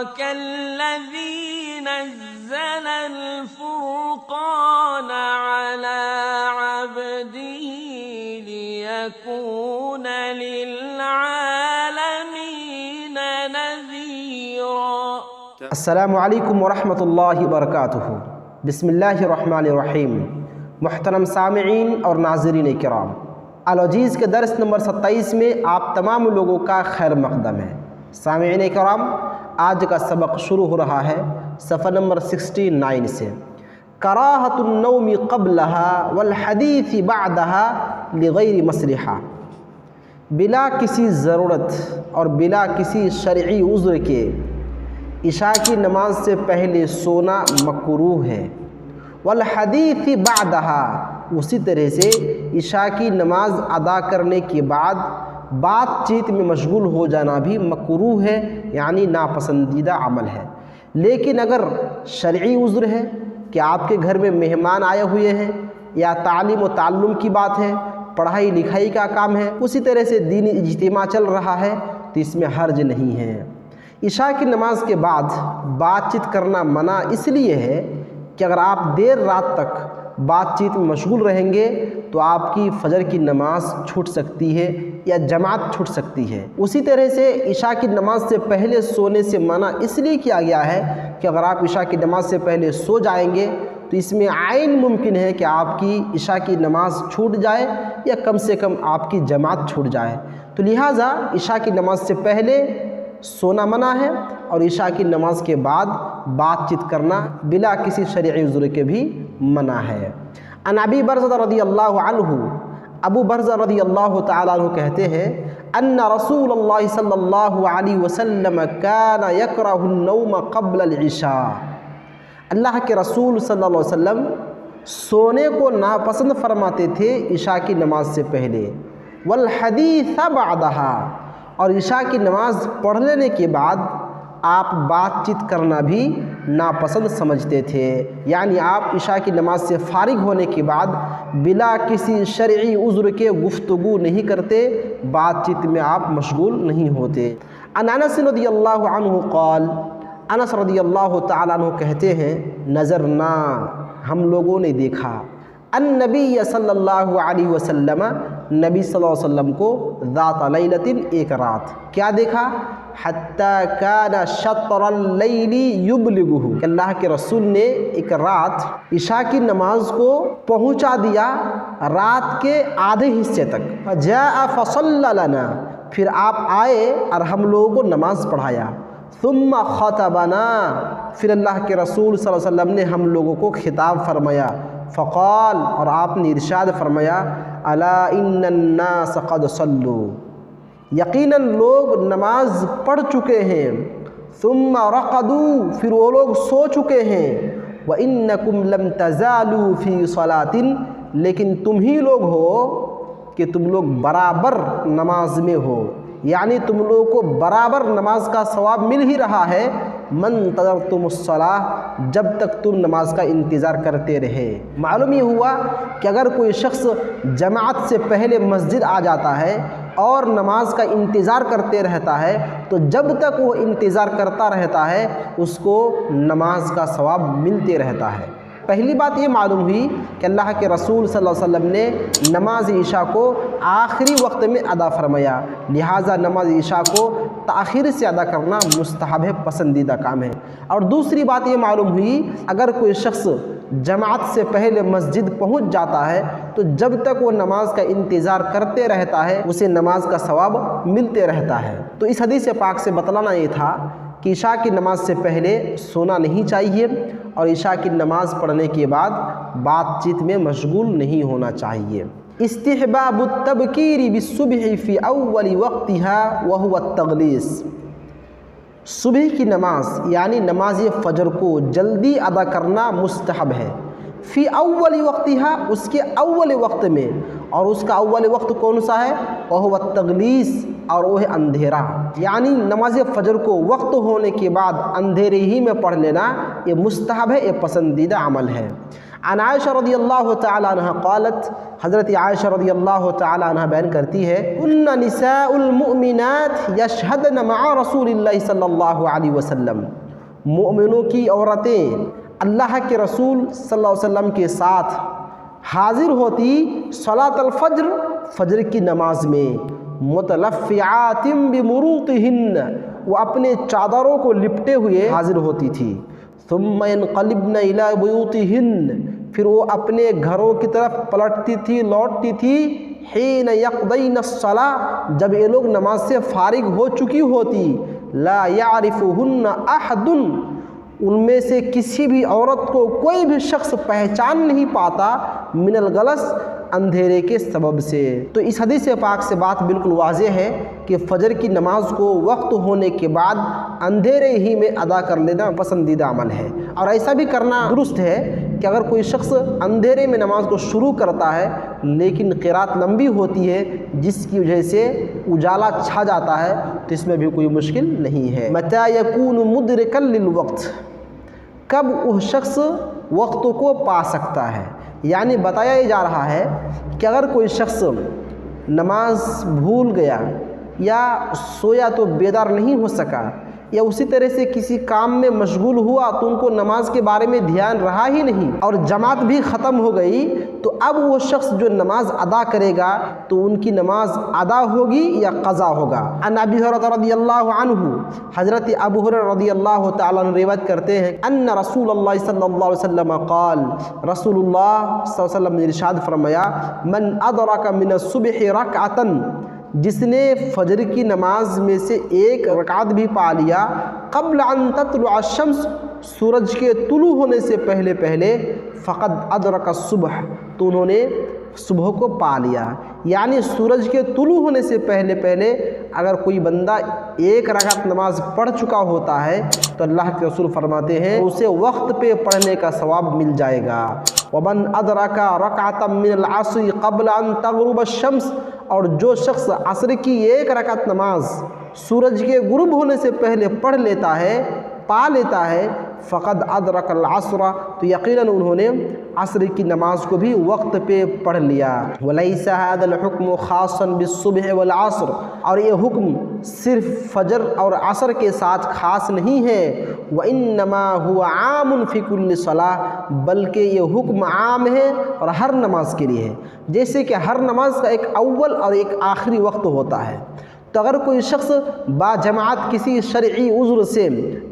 تبارك الذي نزل الفرقان على عبده ليكون للعالمين نذيرا۔ السلام علیکم ورحمۃ اللہ وبرکاتہ۔ بسم اللہ الرحمن الرحیم۔ محترم سامعین اور ناظرین کرام، العزیز کے درس نمبر 27 میں آپ تمام لوگوں کا خیر مقدم ہے۔ سامعین کرام، آج کا سبق شروع ہو رہا ہے صفحہ نمبر 69 سے۔ کراہۃ النوم قبلہا والحدیث بعدہا لغیر مصلحہ۔ بلا کسی ضرورت اور بلا کسی شرعی عذر کے عشاء کی نماز سے پہلے سونا مکروہ ہے۔ والحدیث بعدہا، اسی طرح سے عشاء کی نماز ادا کرنے کے بعد بات چیت میں مشغول ہو جانا بھی مکروہ ہے، یعنی ناپسندیدہ عمل ہے۔ لیکن اگر شرعی عذر ہے کہ آپ کے گھر میں مہمان آئے ہوئے ہیں یا تعلیم و تعلم کی بات ہے، پڑھائی لکھائی کا کام ہے، اسی طرح سے دینی اجتماع چل رہا ہے، تو اس میں حرج نہیں ہے۔ عشاء کی نماز کے بعد بات چیت کرنا منع اس لیے ہے کہ اگر آپ دیر رات تک بات چیت میں مشغول رہیں گے تو آپ کی فجر کی نماز چھوٹ سکتی ہے یا جماعت چھوٹ سکتی ہے۔ اسی طرح سے عشاء کی نماز سے پہلے سونے سے منع اس لیے کیا گیا ہے کہ اگر آپ عشاء کی نماز سے پہلے سو جائیں گے تو اس میں عین ممکن ہے کہ آپ کی عشاء کی نماز چھوٹ جائے یا کم سے کم آپ کی جماعت چھوٹ جائے، تو لہٰذا عشاء کی نماز سے پہلے سونا منع ہے اور عشاء کی نماز کے بعد بات چیت کرنا بلا کسی شرعی عذر کے بھی منع ہے۔ عن ابی برزہ رضی اللہ عنہ، ابو برزہ رضی اللہ تعالیٰ عنہ کہتے ہیں ان رسول اللہ صلی اللہ علیہ وسلم کان یکرہ النوم قبل العشاء۔ اللہ کے رسول صلی اللہ علیہ وسلم سونے کو ناپسند فرماتے تھے عشاء کی نماز سے پہلے، والحدیث بعدہا، اور عشاء کی نماز پڑھ لینے کے بعد آپ بات چیت کرنا بھی ناپسند سمجھتے تھے، یعنی آپ عشاء کی نماز سے فارغ ہونے کے بعد بلا کسی شرعی عذر کے گفتگو نہیں کرتے، بات چیت میں آپ مشغول نہیں ہوتے۔ عن انس رضی اللہ عنہ قال، انس رضی اللہ تعالیٰ عنہ کہتے ہیں نظرنا، ہم لوگوں نے دیکھا، النبی صلی اللہ علیہ وسلم، نبی صلی اللہ علیہ وسلم کو ذات لیلۃ، ایک رات، کیا دیکھا؟ حتی کان شطر اللیل یبلغہ، کہ اللہ کے رسول نے ایک رات عشاء کی نماز کو پہنچا دیا رات کے آدھے حصے تک۔ فجاء فصلی لنا، پھر آپ آئے اور ہم لوگوں کو نماز پڑھایا۔ ثم خطبنا، پھر اللہ کے رسول صلی اللہ علیہ وسلم نے ہم لوگوں کو خطاب فرمایا۔ فقال، اور آپ نے ارشاد فرمایا، الا ان الناس قد صلوا، یقیناً لوگ نماز پڑھ چکے ہیں۔ ثم رقدوا، پھر وہ لوگ سو چکے ہیں۔ وانکم لم تزالوا فی صلاۃ، لیکن تم ہی لوگ ہو کہ تم لوگ برابر نماز میں ہو، یعنی تم لوگوں کو برابر نماز کا ثواب مل ہی رہا ہے۔ من تظرتم الصلاۃ، جب تک تم نماز کا انتظار کرتے رہے۔ معلوم یہ ہوا کہ اگر کوئی شخص جماعت سے پہلے مسجد آ جاتا ہے اور نماز کا انتظار کرتے رہتا ہے تو جب تک وہ انتظار کرتا رہتا ہے اس کو نماز کا ثواب ملتے رہتا ہے۔ پہلی بات یہ معلوم ہوئی کہ اللہ کے رسول صلی اللہ علیہ وسلم نے نماز عشاء کو آخری وقت میں ادا فرمایا، لہٰذا نماز عشاء کو تاخیر سے ادا کرنا مستحب ہے، پسندیدہ کام ہے۔ اور دوسری بات یہ معلوم ہوئی اگر کوئی شخص جماعت سے پہلے مسجد پہنچ جاتا ہے تو جب تک وہ نماز کا انتظار کرتے رہتا ہے اسے نماز کا ثواب ملتے رہتا ہے۔ تو اس حدیث پاک سے بتلانا یہ تھا کہ عشاء کی نماز سے پہلے سونا نہیں چاہیے اور عشاء کی نماز پڑھنے کے بعد بات چیت میں مشغول نہیں ہونا چاہیے۔ استحباب التبکیر بالصبح فی اول وقتها وهو التغلیس، صبح کی نماز یعنی نماز فجر کو جلدی ادا کرنا مستحب ہے۔ فی اول وقتها، اس کے اول وقت میں، اور اس کا اول وقت کون سا ہے؟ وهو التغلیس، اور وہ ہے اندھیرا، یعنی نماز فجر کو وقت ہونے کے بعد اندھیرے ہی میں پڑھ لینا یہ مستحب ہے، یہ پسندیدہ عمل ہے۔ عن عائشہ رضی اللہ تعالی عنہ قالت، حضرت عائشہ رضی اللہ تعالی عنہ بیان کرتی ہے، ان نساء المؤمنات یشہدن مع رسول اللہ صلی اللہ علیہ وسلم، مومنوں کی عورتیں اللہ کے رسول صلی اللہ علیہ وسلم کے ساتھ حاضر ہوتی صلاۃ الفجر، فجر کی نماز میں، متلفعات بمروطہن، وہ اپنے چادروں کو لپٹے ہوئے حاضر ہوتی تھی، ثم ينقلبن الى بیوتہن، پھر وہ اپنے گھروں کی طرف پلٹتی تھی، لوٹتی تھی، حین یقضین الصلاۃ، جب یہ لوگ نماز سے فارغ ہو چکی ہوتی، لا یعرفہن احد، ان میں سے کسی بھی عورت کو کوئی بھی شخص پہچان نہیں پاتا، من الغلس، اندھیرے کے سبب سے۔ تو اس حدیث پاک سے بات بالکل واضح ہے کہ فجر کی نماز کو وقت ہونے کے بعد اندھیرے ہی میں ادا کر لینا پسندیدہ عمل ہے، اور ایسا بھی کرنا درست ہے کہ اگر کوئی شخص اندھیرے میں نماز کو شروع کرتا ہے لیکن قرات لمبی ہوتی ہے جس کی وجہ سے اجالا چھا جاتا ہے، تو اس میں بھی کوئی مشکل نہیں ہے۔ متى يكون مدركا للوقت، کب وہ شخص وقت کو پا سکتا ہے، یعنی بتایا جا رہا ہے کہ اگر کوئی شخص نماز بھول گیا یا سویا تو بیدار نہیں ہو سکا، یا اسی طرح سے کسی کام میں مشغول ہوا تو ان کو نماز کے بارے میں دھیان رہا ہی نہیں، اور جماعت بھی ختم ہو گئی، تو اب وہ شخص جو نماز ادا کرے گا تو ان کی نماز ادا ہوگی یا قضا ہوگا۔ عن ابی ہریرہ رضی اللہ عنہ، حضرت ابو ہریرہ رضی اللہ تعالیٰ عنہ روایت کرتے ہیں، ان رسول اللہ صلی اللہ علیہ وسلم قال، رسول اللہ صلی اللہ علیہ وسلم نے ارشاد فرمایا، من ادرک من الصبح رکعۃ، جس نے فجر کی نماز میں سے ایک رکعت بھی پا لیا، قبل ان تطلع الشمس، سورج کے طلوع ہونے سے پہلے پہلے، فقد ادرک الصبح، تو انہوں نے صبح کو پا لیا، یعنی سورج کے طلوع ہونے سے پہلے پہلے اگر کوئی بندہ ایک رکعت نماز پڑھ چکا ہوتا ہے تو اللہ کے رسول فرماتے ہیں اسے وقت پہ پڑھنے کا ثواب مل جائے گا۔ ومن ادرک رکعۃ من العصر قبل ان تغرب الشمس، اور جو شخص عصر کی ایک رکعت نماز سورج کے غروب ہونے سے پہلے پڑھ لیتا ہے، پا لیتا ہے، فقد ادرک العصر، تو یقیناً انہوں نے عصر کی نماز کو بھی وقت پہ پڑھ لیا۔ ولیس هذا الحکم خاصا بالصبح والعصر، اور یہ حکم صرف فجر اور عصر کے ساتھ خاص نہیں ہے، وانما هو عام فی کل صلاۃ، بلکہ یہ حکم عام ہے اور ہر نماز کے لیے ہے، جیسے کہ ہر نماز کا ایک اول اور ایک آخری وقت ہوتا ہے۔ تو اگر کوئی شخص با جماعت کسی شرعی عذر سے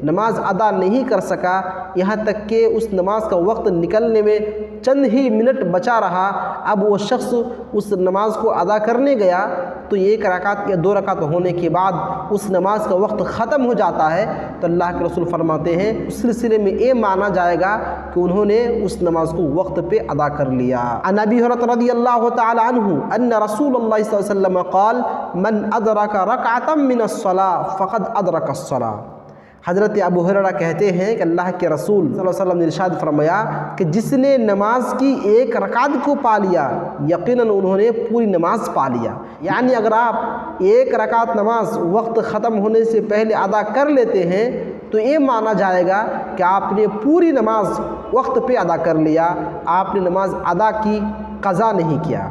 نماز ادا نہیں کر سکا، یہاں تک کہ اس نماز کا وقت نکلنے میں چند ہی منٹ بچا رہا، اب وہ شخص اس نماز کو ادا کرنے گیا تو ایک رکعت یا دو رکعت ہونے کے بعد اس نماز کا وقت ختم ہو جاتا ہے، تو اللہ کے رسول فرماتے ہیں اس سلسلے میں یہ مانا جائے گا کہ انہوں نے اس نماز کو وقت پہ ادا کر لیا۔ عن ابی ہریرہ رضی اللہ تعالی عنہ ان رسول اللہ صلی اللہ علیہ وسلم قال، من ادرک رکعۃ من الصلاۃ فقد ادرک الصلاۃ، حضرت ابو ہریرہ کہتے ہیں کہ اللہ کے رسول صلی اللہ علیہ وسلم نے ارشاد فرمایا کہ جس نے نماز کی ایک رکعت کو پا لیا، یقیناً انہوں نے پوری نماز پا لیا۔ یعنی اگر آپ ایک رکعت نماز وقت ختم ہونے سے پہلے ادا کر لیتے ہیں تو یہ مانا جائے گا کہ آپ نے پوری نماز وقت پہ ادا کر لیا، آپ نے نماز ادا کی، قضا نہیں کیا۔